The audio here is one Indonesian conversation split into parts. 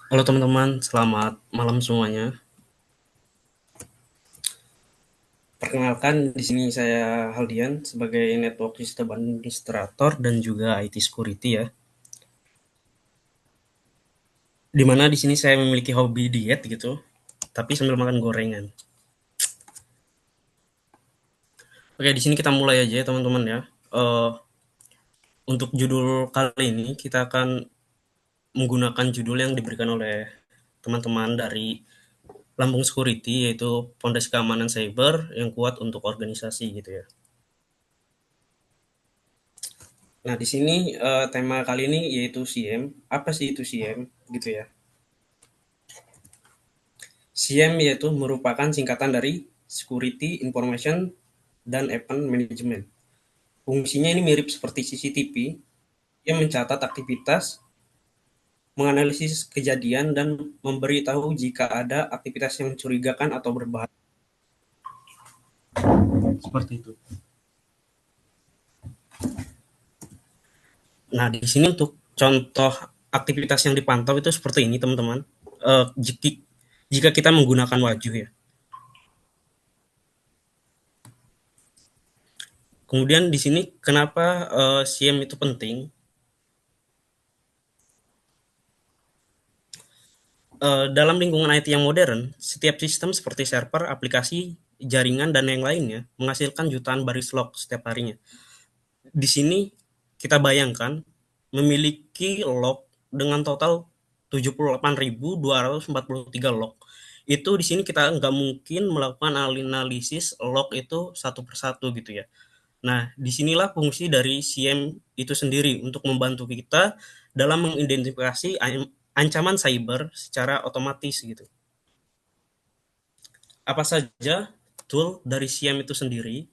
Halo teman-teman, selamat malam semuanya. Perkenalkan, di sini saya Haldian sebagai Network System Administrator dan juga IT Security ya. Di mana di sini saya memiliki hobi diet gitu, tapi sambil makan gorengan. Oke, di sini kita mulai aja ya teman-teman ya. Eh, untuk judul kali ini kita akan menggunakan judul yang diberikan oleh teman-teman dari Lambung Security, yaitu Pondasi Keamanan Cyber yang kuat untuk organisasi gitu ya. Nah, di sini tema kali ini yaitu SIEM. Apa sih itu SIEM gitu ya? SIEM yaitu merupakan singkatan dari Security Information dan Event Management. Fungsinya ini mirip seperti CCTV, yang mencatat aktivitas, menganalisis kejadian, dan memberitahu jika ada aktivitas yang mencurigakan atau berbahaya. Seperti itu. Nah, di sini untuk contoh aktivitas yang dipantau itu seperti ini, teman-teman. Jika kita menggunakan Wajih ya. Kemudian di sini kenapa SIEM itu penting? Dalam lingkungan IT yang modern, setiap sistem seperti server, aplikasi, jaringan, dan yang lainnya menghasilkan jutaan baris log setiap harinya. Di sini kita bayangkan memiliki log dengan total 78.243 log. Itu di sini kita nggak mungkin melakukan analisis log itu satu persatu gitu ya. Nah, disinilah fungsi dari SIEM itu sendiri untuk membantu kita dalam mengidentifikasi ancaman cyber secara otomatis gitu. Apa saja tool dari SIEM itu sendiri?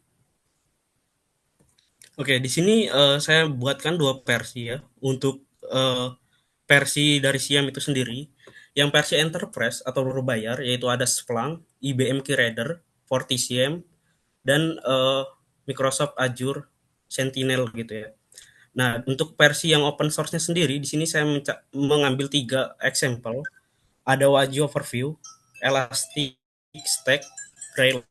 Oke, di sini saya buatkan dua versi ya untuk eh, versi dari SIEM itu sendiri. Yang versi enterprise atau berbayar yaitu ada Splunk, IBM Key-Reader, FortiSIEM, dan Microsoft Azure Sentinel gitu ya. Nah, untuk versi yang open source-nya sendiri, di sini saya mengambil tiga example. Ada Wajih Overview, Elasticstack, Grail.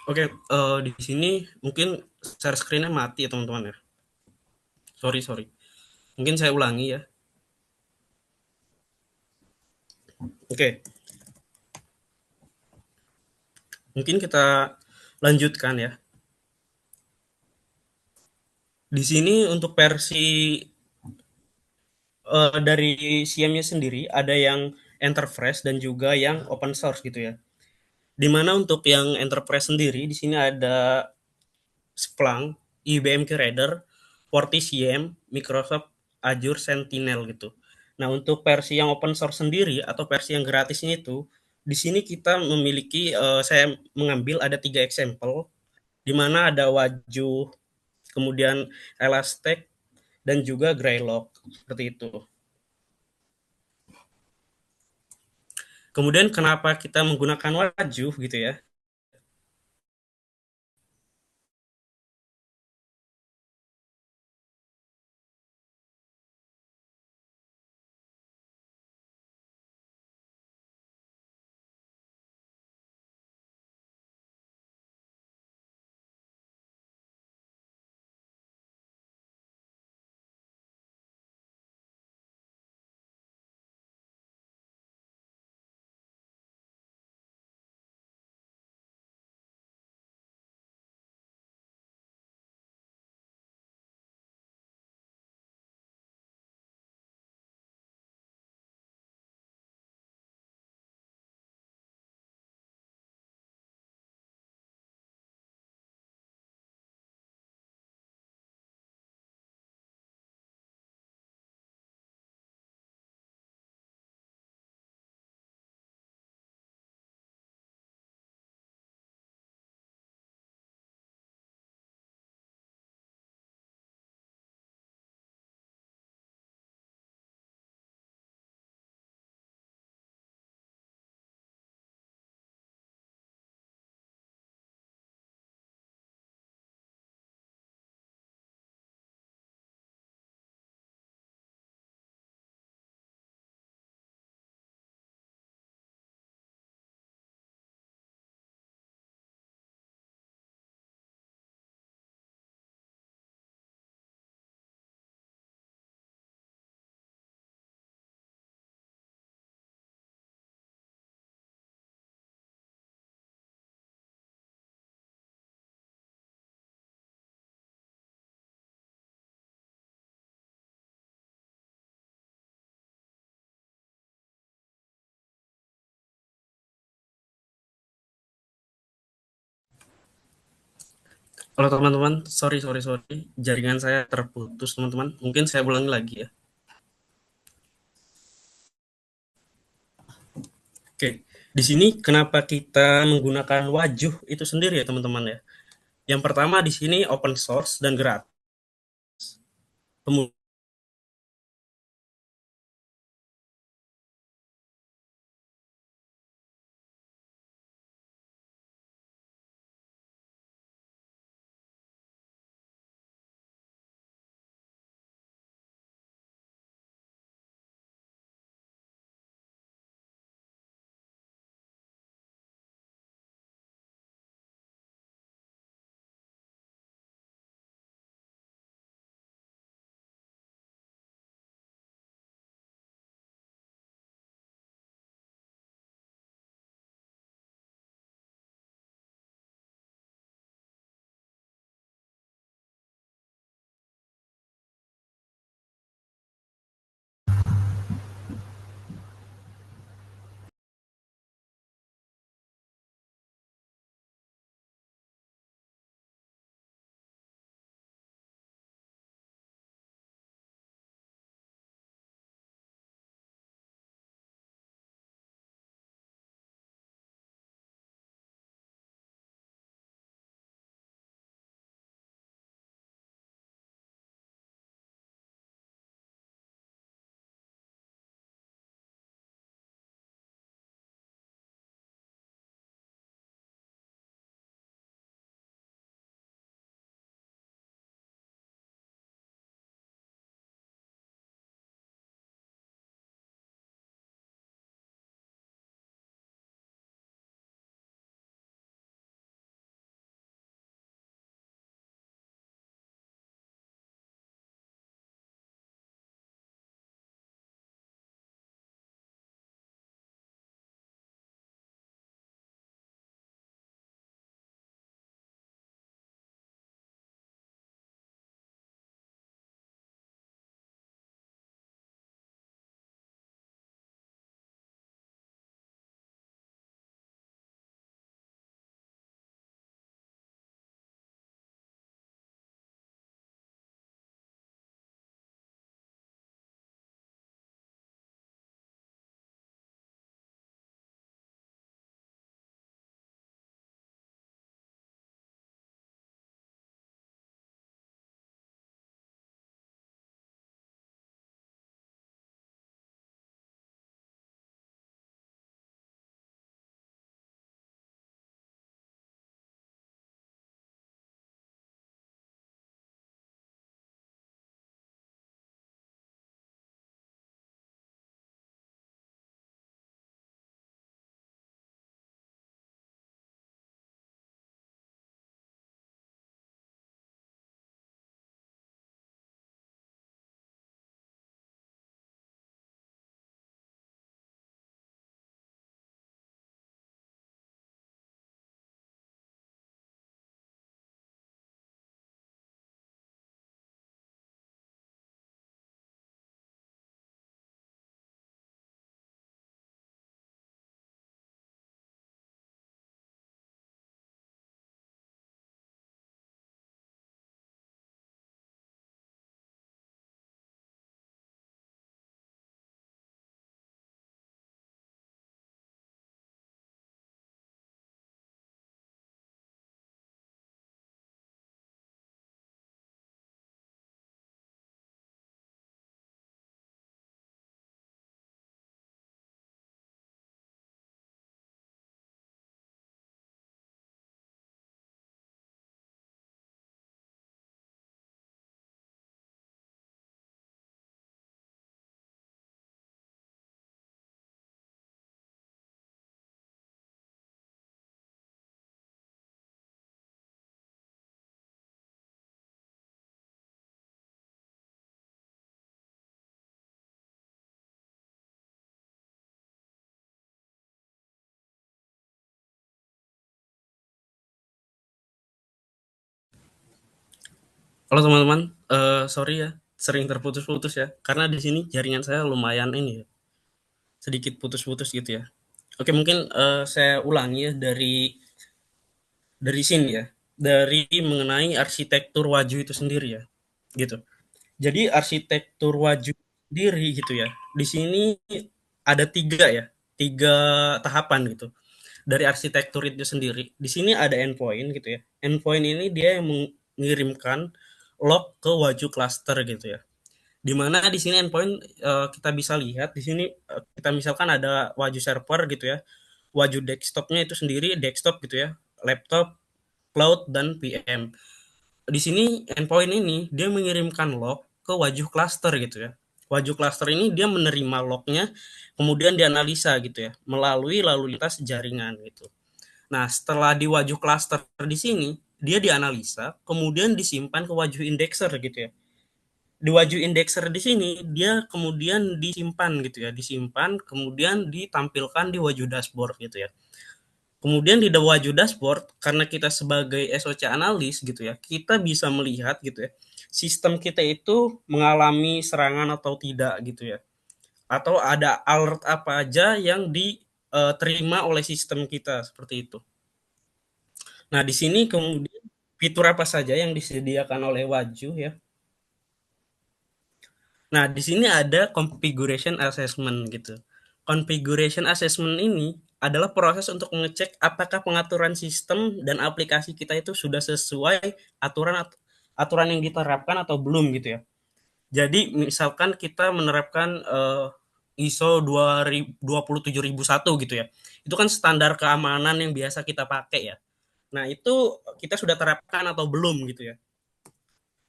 Oke, di sini mungkin share screen-nya mati ya teman-teman ya. Sorry, sorry. Mungkin saya ulangi ya. Oke, mungkin kita lanjutkan ya. Di sini untuk versi dari SIEM-nya sendiri ada yang enterprise dan juga yang open source gitu ya. Di mana untuk yang enterprise sendiri di sini ada Splunk, IBM Curator, FortiSIEM, Microsoft Azure Sentinel gitu. Nah, untuk versi yang open source sendiri atau versi yang gratisnya itu, di sini kita memiliki, saya mengambil ada tiga example, di mana ada Wajoo, kemudian Elastic, dan juga Greylock, seperti itu. Kemudian kenapa kita menggunakan Wajoo gitu ya? Halo teman-teman, sorry sorry sorry, jaringan saya terputus teman-teman. Mungkin saya ulangi lagi ya. Oke, di sini kenapa kita menggunakan Wajuh itu sendiri ya teman-teman ya. Yang pertama di sini open source dan gratis. Kemudian halo teman-teman, sorry ya, sering terputus-putus ya, karena di sini jaringan saya lumayan ini ya, sedikit putus-putus gitu ya. Oke, mungkin saya ulangi ya dari sini ya. dari mengenai arsitektur Waju itu sendiri ya, gitu. Jadi arsitektur Waju sendiri gitu ya, di sini ada 3 ya, 3 tahapan gitu dari arsitektur itu sendiri. Di sini ada endpoint gitu ya. Endpoint ini dia yang mengirimkan log ke Waju cluster gitu ya. Di mana di sini endpoint kita bisa lihat di sini kita misalkan ada Waju server gitu ya. Waju desktopnya itu sendiri desktop gitu ya, laptop, cloud dan PM. Di sini endpoint ini dia mengirimkan log ke Waju cluster gitu ya. Waju cluster ini dia menerima lognya kemudian dianalisa gitu ya melalui lalu lintas jaringan gitu. Nah, setelah di Waju cluster di sini dia dianalisa kemudian disimpan ke Waju indexer gitu ya. Di Waju indexer di sini dia kemudian disimpan gitu ya, disimpan kemudian ditampilkan di Waju dashboard gitu ya. Kemudian di Waju dashboard karena kita sebagai SOC analis gitu ya, kita bisa melihat gitu ya, sistem kita itu mengalami serangan atau tidak gitu ya. Atau ada alert apa aja yang diterima oleh sistem kita seperti itu. Nah, di sini kemudian fitur apa saja yang disediakan oleh Waju ya. Nah, di sini ada configuration assessment gitu. Configuration assessment ini adalah proses untuk mengecek apakah pengaturan sistem dan aplikasi kita itu sudah sesuai aturan aturan yang diterapkan atau belum gitu ya. Jadi misalkan kita menerapkan ISO 27001 gitu ya. Itu kan standar keamanan yang biasa kita pakai ya. Nah, itu kita sudah terapkan atau belum gitu ya.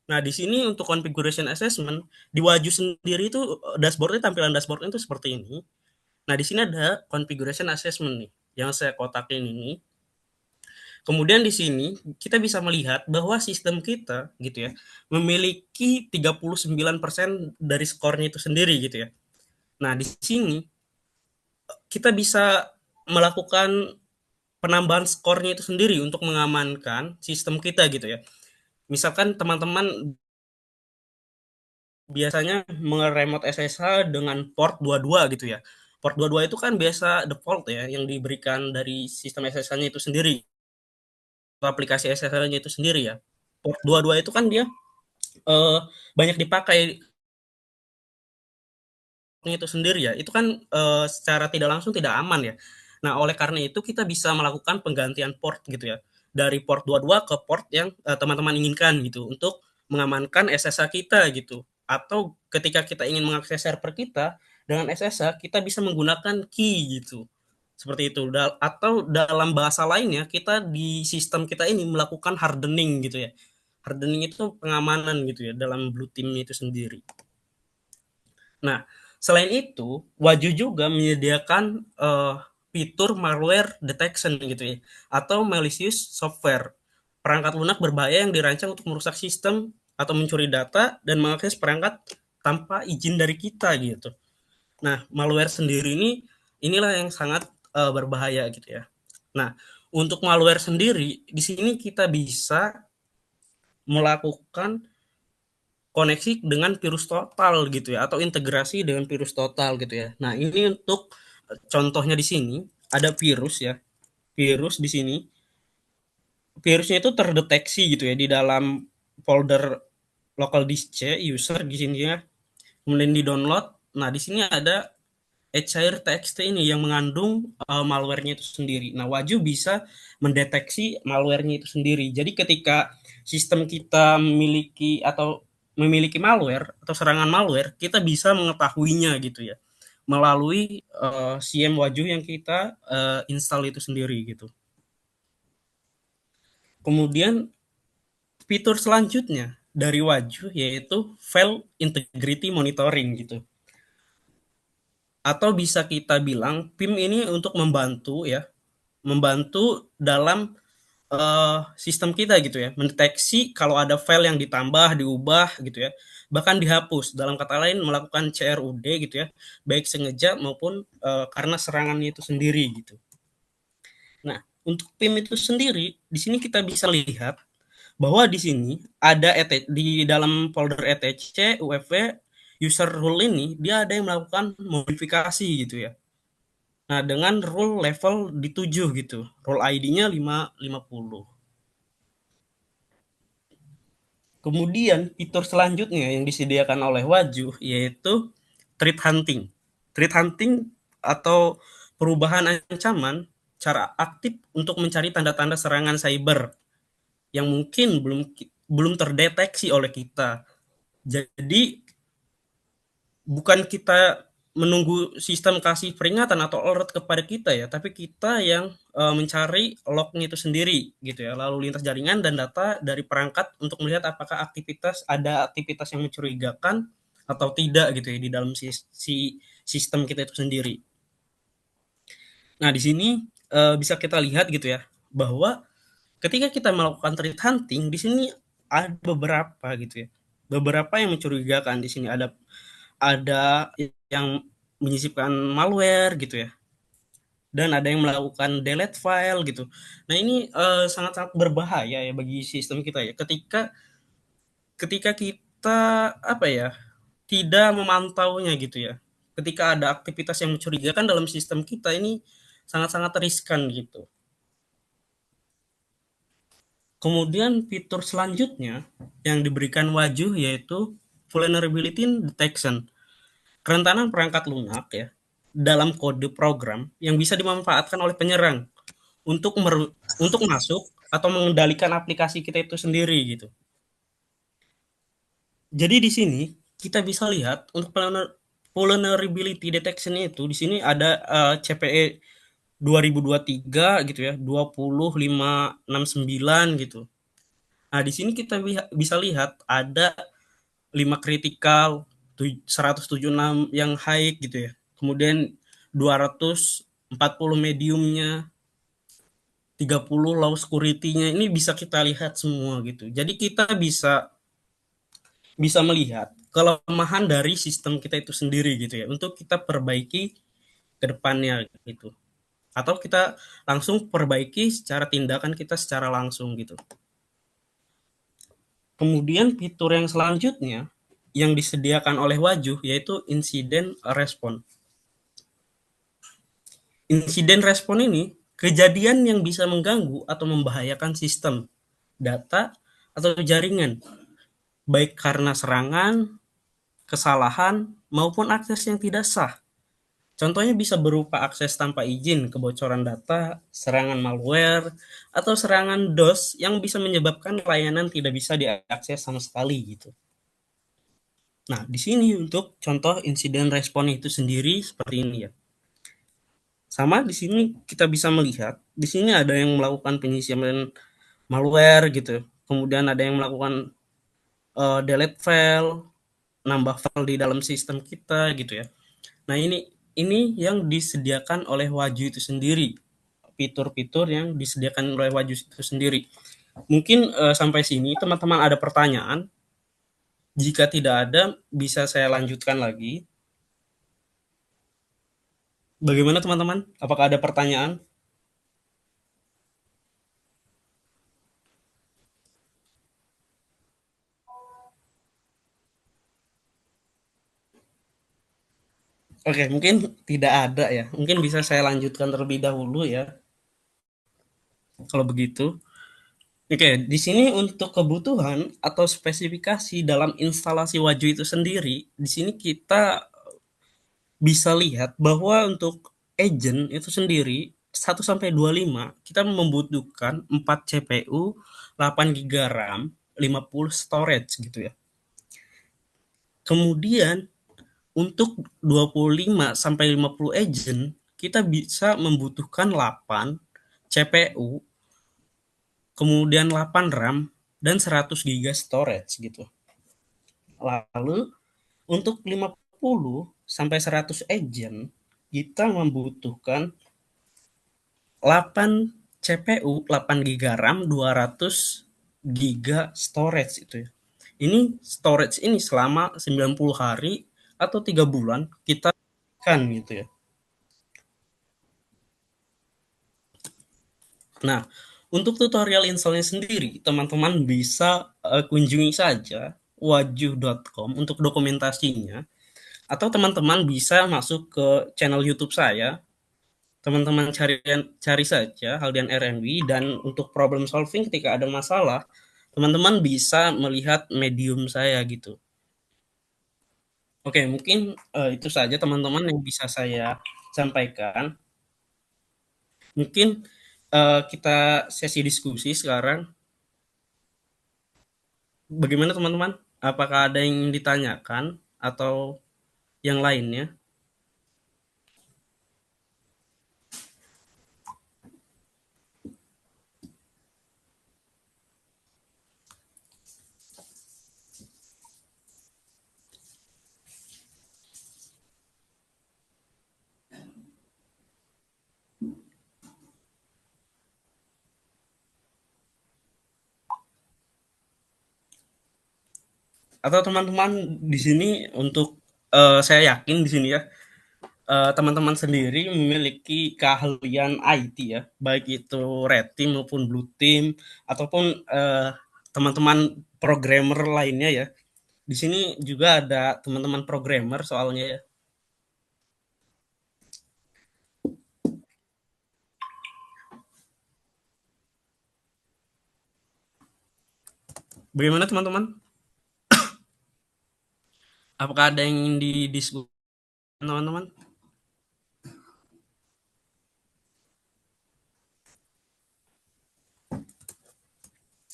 Nah, di sini untuk configuration assessment, di Waju sendiri itu dashboardnya tampilan dashboardnya itu seperti ini. Nah, di sini ada configuration assessment nih, yang saya kotakin ini. Kemudian di sini kita bisa melihat bahwa sistem kita gitu ya, memiliki 39% dari skornya itu sendiri gitu ya. Nah, di sini kita bisa melakukan penambahan skornya itu sendiri untuk mengamankan sistem kita gitu ya. Misalkan teman-teman biasanya nge-remote SSH dengan port 22 gitu ya. Port 22 itu kan biasa default ya yang diberikan dari sistem SSH-nya itu sendiri, aplikasi SSH-nya itu sendiri ya. Port 22 itu kan dia eh, banyak dipakai itu sendiri ya. Itu kan secara tidak langsung tidak aman ya. Nah, oleh karena itu kita bisa melakukan penggantian port gitu ya. Dari port 22 ke port yang teman-teman inginkan gitu untuk mengamankan SSH kita gitu. Atau ketika kita ingin mengakses server kita dengan SSH, kita bisa menggunakan key gitu. Seperti itu. Atau dalam bahasa lainnya, kita di sistem kita ini melakukan hardening gitu ya. Hardening itu pengamanan gitu ya dalam blue team itu sendiri. Nah, selain itu, Waju juga menyediakan fitur malware detection gitu ya, atau malicious software. Perangkat lunak berbahaya yang dirancang untuk merusak sistem atau mencuri data dan mengakses perangkat tanpa izin dari kita gitu. Nah, malware sendiri ini inilah yang sangat berbahaya gitu ya. Nah, untuk malware sendiri di sini kita bisa melakukan koneksi dengan virus total gitu ya atau integrasi dengan virus total gitu ya. Nah, ini untuk contohnya di sini ada virus ya. Virus di sini virusnya itu terdeteksi gitu ya di dalam folder local disk C user di sini ya. Kemudian di-download. Nah, di sini ada HCR-TXT ini yang mengandung malware-nya itu sendiri. Nah, Waju bisa mendeteksi malware-nya itu sendiri. Jadi ketika sistem kita memiliki malware atau serangan malware, kita bisa mengetahuinya gitu ya melalui CM Waju yang kita install itu sendiri gitu. Kemudian fitur selanjutnya dari Waju yaitu file integrity monitoring gitu. Atau bisa kita bilang PIM ini untuk membantu ya, membantu dalam sistem kita gitu ya, mendeteksi kalau ada file yang ditambah, diubah gitu ya, bahkan dihapus. Dalam kata lain melakukan CRUD gitu ya, baik sengaja maupun karena serangannya itu sendiri gitu. Nah, untuk PIM itu sendiri, di sini kita bisa lihat bahwa di sini ada di dalam folder etc UFW user rule ini dia ada yang melakukan modifikasi gitu ya. Nah, dengan rule level di 7 gitu. Rule ID-nya 550. Kemudian fitur selanjutnya yang disediakan oleh Wajuh yaitu threat hunting. Threat hunting atau perubahan ancaman cara aktif untuk mencari tanda-tanda serangan cyber yang mungkin belum terdeteksi oleh kita. Jadi bukan kita menunggu sistem kasih peringatan atau alert kepada kita ya, tapi kita yang mencari lognya itu sendiri gitu ya, lalu lintas jaringan dan data dari perangkat untuk melihat apakah ada aktivitas yang mencurigakan atau tidak gitu ya di dalam si sistem kita itu sendiri. Nah, di sini bisa kita lihat gitu ya bahwa ketika kita melakukan threat hunting di sini ada beberapa gitu ya. Beberapa yang mencurigakan di sini ada yang menyisipkan malware gitu ya, dan ada yang melakukan delete file gitu. Nah, ini sangat-sangat berbahaya ya bagi sistem kita ya. Ketika ketika kita apa ya, tidak memantaunya gitu ya. Ketika ada aktivitas yang mencurigakan dalam sistem kita ini sangat-sangat riskan gitu. Kemudian fitur selanjutnya yang diberikan Wajuh yaitu vulnerability detection. Kerentanan perangkat lunak ya dalam kode program yang bisa dimanfaatkan oleh penyerang untuk untuk masuk atau mengendalikan aplikasi kita itu sendiri gitu. Jadi di sini kita bisa lihat untuk vulnerability detection itu di sini ada CPE 2023 gitu ya, 20569 gitu. Nah, di sini kita bisa lihat ada 5 kritikal, 176 yang high gitu ya. Kemudian 240 mediumnya, 30 low security-nya ini bisa kita lihat semua gitu. Jadi kita bisa bisa melihat kelemahan dari sistem kita itu sendiri gitu ya untuk kita perbaiki ke depannya gitu. Atau kita langsung perbaiki secara tindakan kita secara langsung gitu. Kemudian fitur yang selanjutnya yang disediakan oleh Wajuh yaitu insiden respon. Insiden respon ini kejadian yang bisa mengganggu atau membahayakan sistem, data, atau jaringan, baik karena serangan, kesalahan, maupun akses yang tidak sah. Contohnya bisa berupa akses tanpa izin, kebocoran data, serangan malware, atau serangan DOS yang bisa menyebabkan layanan tidak bisa diakses sama sekali gitu. Nah, di sini untuk contoh insiden respon itu sendiri seperti ini ya. Sama di sini kita bisa melihat, di sini ada yang melakukan penyisipan malware gitu. Kemudian ada yang melakukan delete file, nambah file di dalam sistem kita gitu ya. Nah, ini yang disediakan oleh Wajuh itu sendiri. Fitur-fitur yang disediakan oleh Wajuh itu sendiri. Mungkin sampai sini teman-teman ada pertanyaan. Jika tidak ada, bisa saya lanjutkan lagi. Bagaimana teman-teman? Apakah ada pertanyaan? Oke, mungkin tidak ada ya. Mungkin bisa saya lanjutkan terlebih dahulu ya. Kalau begitu. Oke, di sini untuk kebutuhan atau spesifikasi dalam instalasi Wajuh itu sendiri, di sini kita bisa lihat bahwa untuk agent itu sendiri 1 sampai 25 kita membutuhkan 4 CPU, 8 GB RAM, 50 storage gitu ya. Kemudian untuk 25 sampai 50 agent kita bisa membutuhkan 8 CPU, kemudian 8 RAM dan 100 GB storage gitu. Lalu untuk 50 sampai 100 agent kita membutuhkan 8 CPU, 8 GB RAM, 200 GB storage itu ya. Ini storage ini selama 90 hari atau 3 bulan kita kan gitu ya. Nah, untuk tutorial installnya sendiri, teman-teman bisa kunjungi saja wajuh.com untuk dokumentasinya, atau teman-teman bisa masuk ke channel YouTube saya. Teman-teman cari cari saja Haldian RNB, dan untuk problem solving ketika ada masalah, teman-teman bisa melihat medium saya gitu. Oke, mungkin itu saja teman-teman yang bisa saya sampaikan. Mungkin kita sesi diskusi sekarang. Bagaimana teman-teman? Apakah ada yang ditanyakan atau yang lainnya? Atau teman-teman di sini untuk saya yakin di sini ya, teman-teman sendiri memiliki keahlian IT ya, baik itu red team maupun blue team ataupun teman-teman programmer lainnya ya. Di sini juga ada teman-teman programmer soalnya ya. Bagaimana teman-teman? Apakah ada yang ingin didiskusikan teman-teman?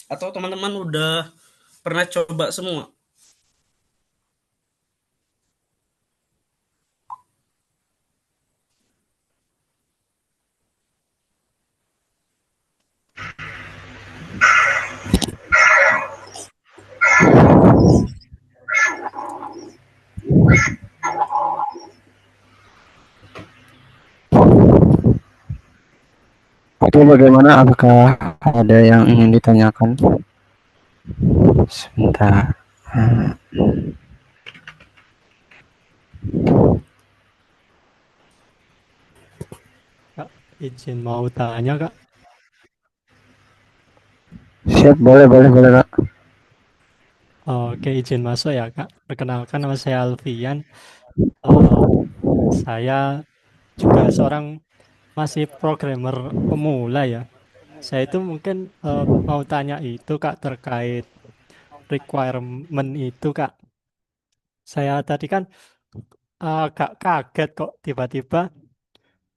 Atau teman-teman udah pernah coba semua? Itu bagaimana? Apakah ada yang ingin ditanyakan? Sebentar. Kak, izin mau tanya Kak. Siap, boleh, boleh, boleh, Kak. Oke, izin masuk ya Kak. Perkenalkan nama saya Alfian. Eh, saya juga seorang masih programmer pemula ya. Saya itu mungkin mau tanya itu Kak terkait requirement itu Kak. Saya tadi kan agak kaget kok tiba-tiba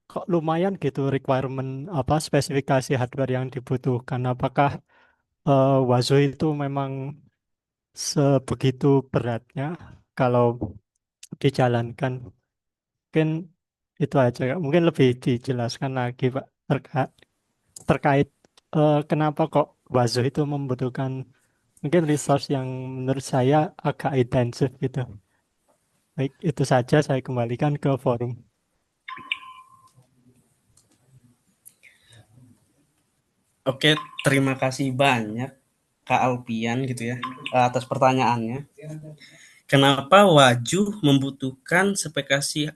kok lumayan gitu requirement apa spesifikasi hardware yang dibutuhkan. Apakah Wazo itu memang sebegitu beratnya kalau dijalankan? Mungkin itu aja Kak. Mungkin lebih dijelaskan lagi Pak terkait kenapa kok Wazo itu membutuhkan mungkin resource yang menurut saya agak intensif gitu. Baik, itu saja saya kembalikan ke forum. Oke, terima kasih banyak Kak Alpian gitu ya atas pertanyaannya. Kenapa Waju membutuhkan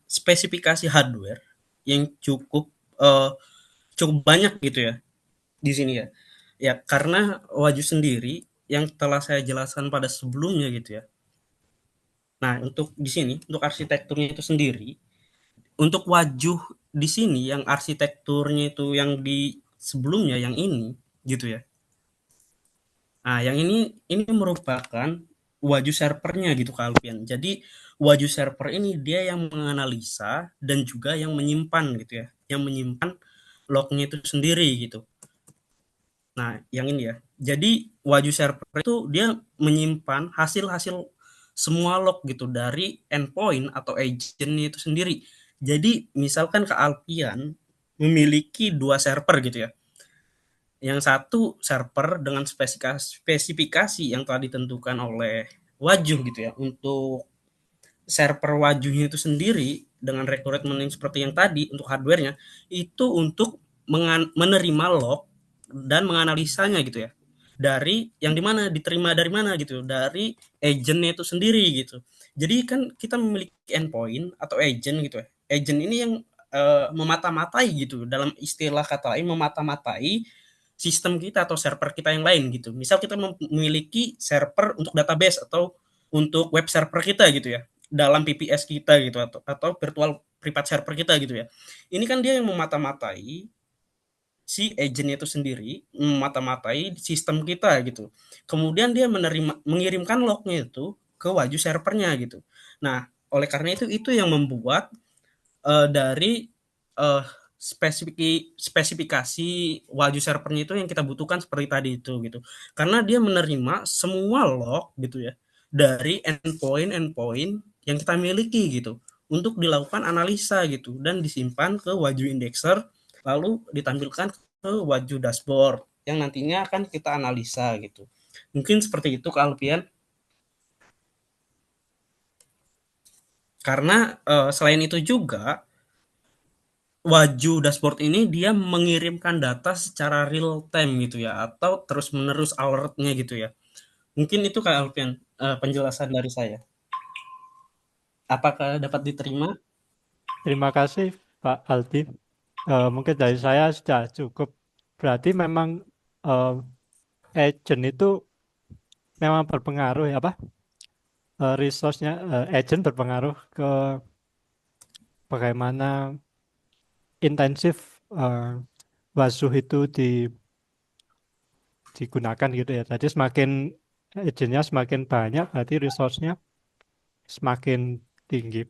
spesifikasi hardware yang eh, cukup banyak gitu ya di sini ya? Ya karena Waju sendiri yang telah saya jelaskan pada sebelumnya gitu ya. Nah untuk di sini untuk arsitekturnya itu sendiri, untuk Waju di sini yang arsitekturnya itu yang di sebelumnya yang ini gitu ya. Nah, yang ini merupakan Waju servernya gitu Kak Alfian. Jadi Waju server ini dia yang menganalisa dan juga yang menyimpan gitu ya, yang menyimpan lognya itu sendiri gitu. Nah, yang ini ya. Jadi Waju server itu dia menyimpan hasil-hasil semua log gitu dari endpoint atau agentnya itu sendiri. Jadi misalkan Kak Alfian memiliki dua server gitu ya. Yang satu server dengan spesifikasi yang telah ditentukan oleh Wajuh gitu ya. Untuk server Wajuhnya itu sendiri dengan requirement yang seperti yang tadi untuk hardwarenya itu untuk menerima log dan menganalisanya gitu ya. Dari yang dimana diterima dari mana gitu, dari agentnya itu sendiri gitu. Jadi kan kita memiliki endpoint atau agent gitu ya. Agent ini yang memata-matai gitu, dalam istilah kata lain memata-matai sistem kita atau server kita yang lain gitu. Misal kita memiliki server untuk database atau untuk web server kita gitu ya, dalam PPS kita gitu atau virtual private server kita gitu ya. Ini kan dia yang memata-matai si agent itu sendiri memata-matai sistem kita gitu. Kemudian dia mengirimkan lognya itu ke Waju servernya gitu. Nah, oleh karena itu yang membuat dari spesifikasi Waju servernya itu yang kita butuhkan seperti tadi itu gitu. Karena dia menerima semua log gitu ya dari endpoint yang kita miliki gitu untuk dilakukan analisa gitu dan disimpan ke Waju indexer lalu ditampilkan ke Waju dashboard yang nantinya akan kita analisa gitu. Mungkin seperti itu Kak Alpian. Karena selain itu juga Waju dashboard ini dia mengirimkan data secara real time gitu ya atau terus menerus alertnya gitu ya. Mungkin itu Kak Alpian penjelasan dari saya. Apakah dapat diterima? Terima kasih Pak Aldi. Mungkin dari saya sudah cukup. Berarti memang eh, agent itu memang berpengaruh ya apa? Resource-nya agent berpengaruh ke bagaimana intensif Wasuh itu digunakan gitu ya. Jadi semakin agentnya semakin banyak, berarti resource-nya semakin tinggi.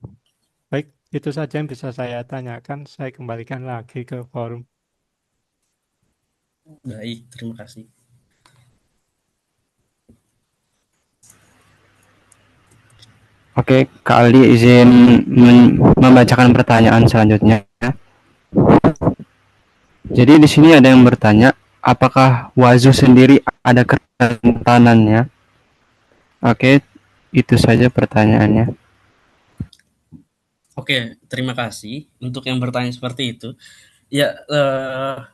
Baik, itu saja yang bisa saya tanyakan. Saya kembalikan lagi ke forum. Baik, terima kasih. Oke, Kak Aldi izin membacakan pertanyaan selanjutnya. Jadi di sini ada yang bertanya, apakah Wazu sendiri ada kerentanannya? Oke, itu saja pertanyaannya. Oke, terima kasih untuk yang bertanya seperti itu. Ya,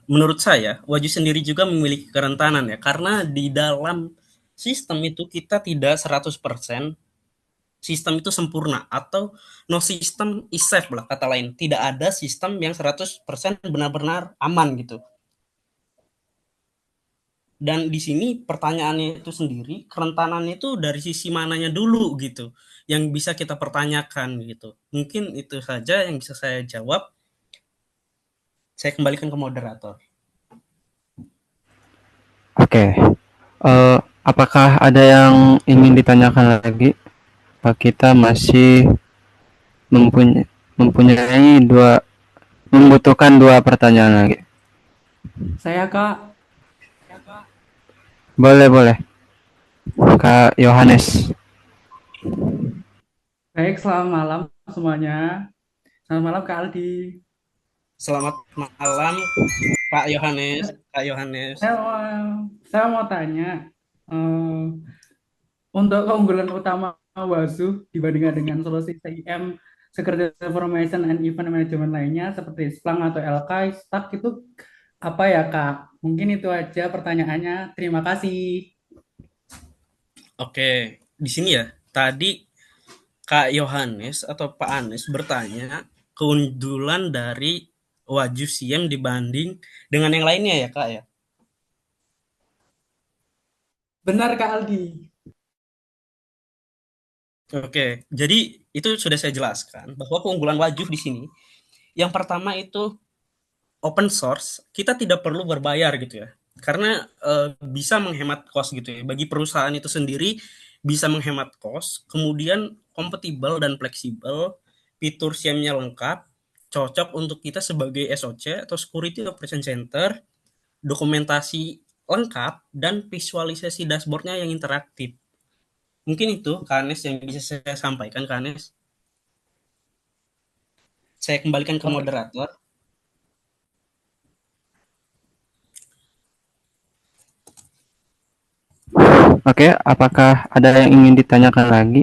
menurut saya Waju sendiri juga memiliki kerentanan ya karena di dalam sistem itu kita tidak 100% sistem itu sempurna atau no system is safe lah kata lain. Tidak ada sistem yang 100% benar-benar aman gitu. Dan di sini pertanyaannya itu sendiri, kerentanannya itu dari sisi mananya dulu gitu, yang bisa kita pertanyakan gitu. Mungkin itu saja yang bisa saya jawab. Saya kembalikan ke moderator. Oke, apakah ada yang ingin ditanyakan lagi? Pak, kita masih mempunyai membutuhkan dua pertanyaan lagi. Saya Kak. Boleh, boleh. Kak Yohanes. Baik, selamat malam semuanya. Selamat malam Kak Aldi. Selamat malam Pak Yohanes. Kak Yohanes. Saya mau tanya, eh, untuk keunggulan utama Wasu dibandingkan dengan solusi CIM, Security Information and Event Management lainnya seperti Splunk atau Elkai, Stack itu apa ya Kak? Mungkin itu aja pertanyaannya. Terima kasih. Oke, di sini ya. Tadi Kak Yohanes atau Pak Anes bertanya keunggulan dari Waju SIEM dibanding dengan yang lainnya ya Kak ya. Benar Kak Aldi. Oke, jadi itu sudah saya jelaskan bahwa keunggulan Waju di sini yang pertama itu open source, kita tidak perlu berbayar gitu ya. Karena bisa menghemat cost gitu ya. Bagi perusahaan itu sendiri bisa menghemat cost, kemudian kompatibel dan fleksibel, fitur SIEM-nya lengkap, cocok untuk kita sebagai SOC atau Security Operation Center, dokumentasi lengkap, dan visualisasi dashboard-nya yang interaktif. Mungkin itu, Kanes, yang bisa saya sampaikan, Kanes. Saya kembalikan ke Oke. moderator. Oke, apakah ada yang ingin ditanyakan lagi?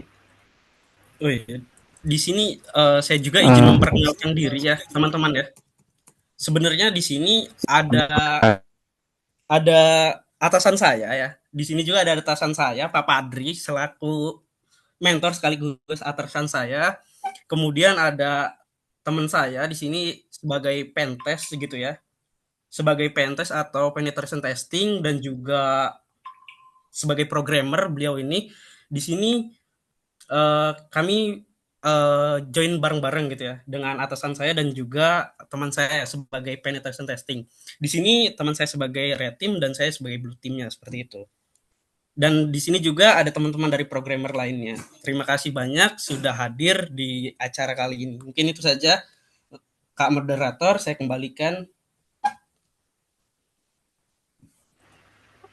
Oh iya. Di sini saya juga izin Uh, memperkenalkan diri ya, teman-teman ya. Sebenarnya di sini ada atasan saya ya. Di sini juga ada atasan saya, Pak Padri, selaku mentor sekaligus atasan saya. Kemudian ada teman saya di sini sebagai pentest gitu ya. Sebagai pentest atau penetration testing dan juga sebagai programmer beliau ini di sini kami join bareng-bareng gitu ya dengan atasan saya dan juga teman saya sebagai penetration testing. Di sini teman saya sebagai red team dan saya sebagai blue teamnya seperti itu. Dan di sini juga ada teman-teman dari programmer lainnya. Terima kasih banyak sudah hadir di acara kali ini. Mungkin itu saja, Kak Moderator, saya kembalikan.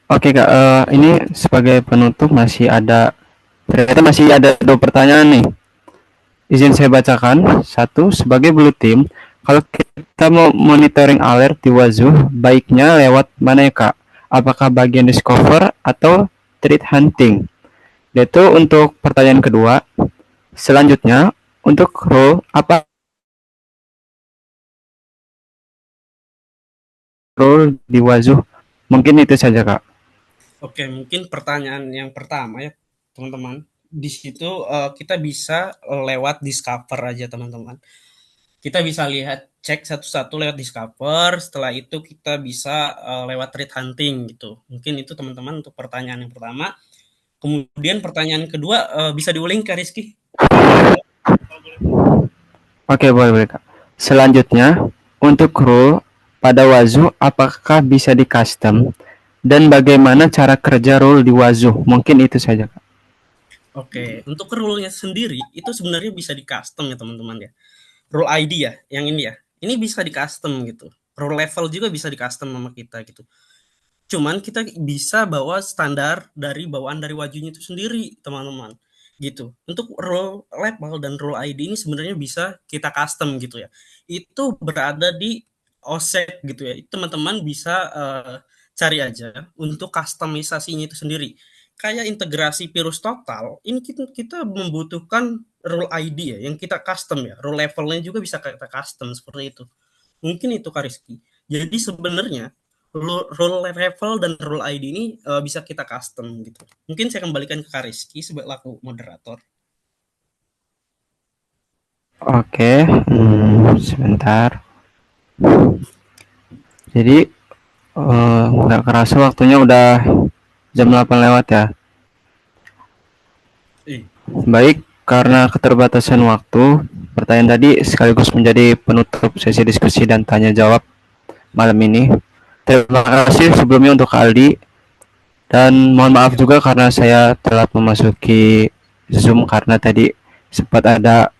Oke Kak, ini sebagai penutup ternyata masih ada 2 pertanyaan nih. Izin saya bacakan. Satu, sebagai blue team, kalau kita mau monitoring alert di Wazoo, baiknya lewat mana ya Kak? Apakah bagian discover atau threat hunting? Itu untuk pertanyaan kedua. Selanjutnya, untuk role di Wazoo? Mungkin itu saja Kak. Oke, mungkin pertanyaan yang pertama ya, teman-teman. Di situ kita bisa lewat discover aja, teman-teman. Kita bisa lihat cek satu-satu lewat discover, setelah itu kita bisa lewat threat hunting gitu. Mungkin itu teman-teman untuk pertanyaan yang pertama. Kemudian pertanyaan kedua bisa diulang Kak Rizky? Oke, boleh Kak. Selanjutnya, untuk role pada Wazoo apakah bisa di custom dan bagaimana cara kerja role di Wazoo? Mungkin itu saja Kak. Oke, untuk rule-nya sendiri itu sebenarnya bisa di custom ya teman-teman ya. Role ID ya, yang ini ya. Ini bisa di custom gitu. Role level juga bisa di custom sama kita gitu. Cuman kita bisa bawa standar dari bawaan dari wajunya itu sendiri, teman-teman. Gitu. Untuk role level dan role ID ini sebenarnya bisa kita custom gitu ya. Itu berada di OSEC gitu ya. Itu teman-teman bisa cari aja untuk customisasinya itu sendiri. Kayak integrasi Virus Total, ini kita membutuhkan role ID ya, yang kita custom ya. Role levelnya juga bisa kita custom seperti itu. Mungkin itu Kak Rizky. Jadi sebenarnya role level dan role ID ini bisa kita custom gitu. Mungkin saya kembalikan ke Kak Rizky sebagai laku moderator. Oke, sebentar. Jadi nggak kerasa waktunya udah jam 8 lewat ya. Baik, karena keterbatasan waktu, pertanyaan tadi sekaligus menjadi penutup sesi diskusi dan tanya jawab malam ini. Terima kasih sebelumnya untuk Aldi, dan mohon maaf juga karena saya telat memasuki Zoom karena tadi sempat ada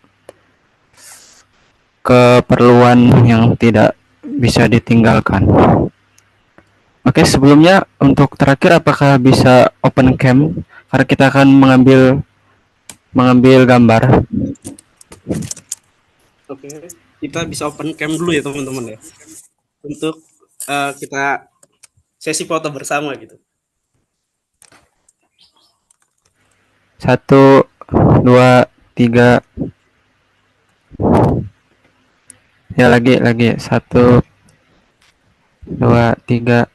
keperluan yang tidak bisa ditinggalkan. Oke, sebelumnya untuk terakhir apakah bisa open cam karena kita akan mengambil gambar. Oke, kita bisa open cam dulu ya teman-teman ya. Untuk kita sesi foto bersama gitu. 1, 2, 3. Ya lagi 1, 2, 3.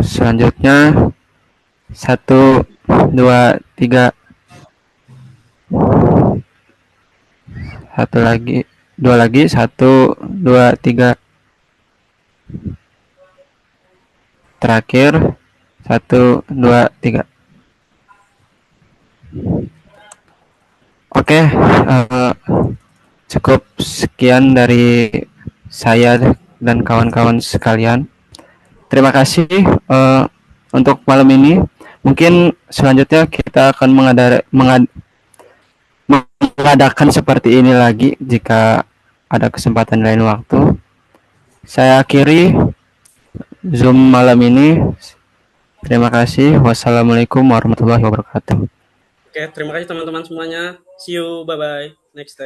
Selanjutnya 1, 2, 3. Satu lagi, 2 lagi, 1, 2, 3. Terakhir 1, 2, 3. Oke, cukup sekian dari saya dan kawan-kawan sekalian. Terima kasih untuk malam ini. Mungkin selanjutnya kita akan mengadakan seperti ini lagi jika ada kesempatan lain waktu. Saya akhiri Zoom malam ini. Terima kasih. Wassalamualaikum warahmatullahi wabarakatuh. Oke, terima kasih teman-teman semuanya. See you, bye-bye. Next time.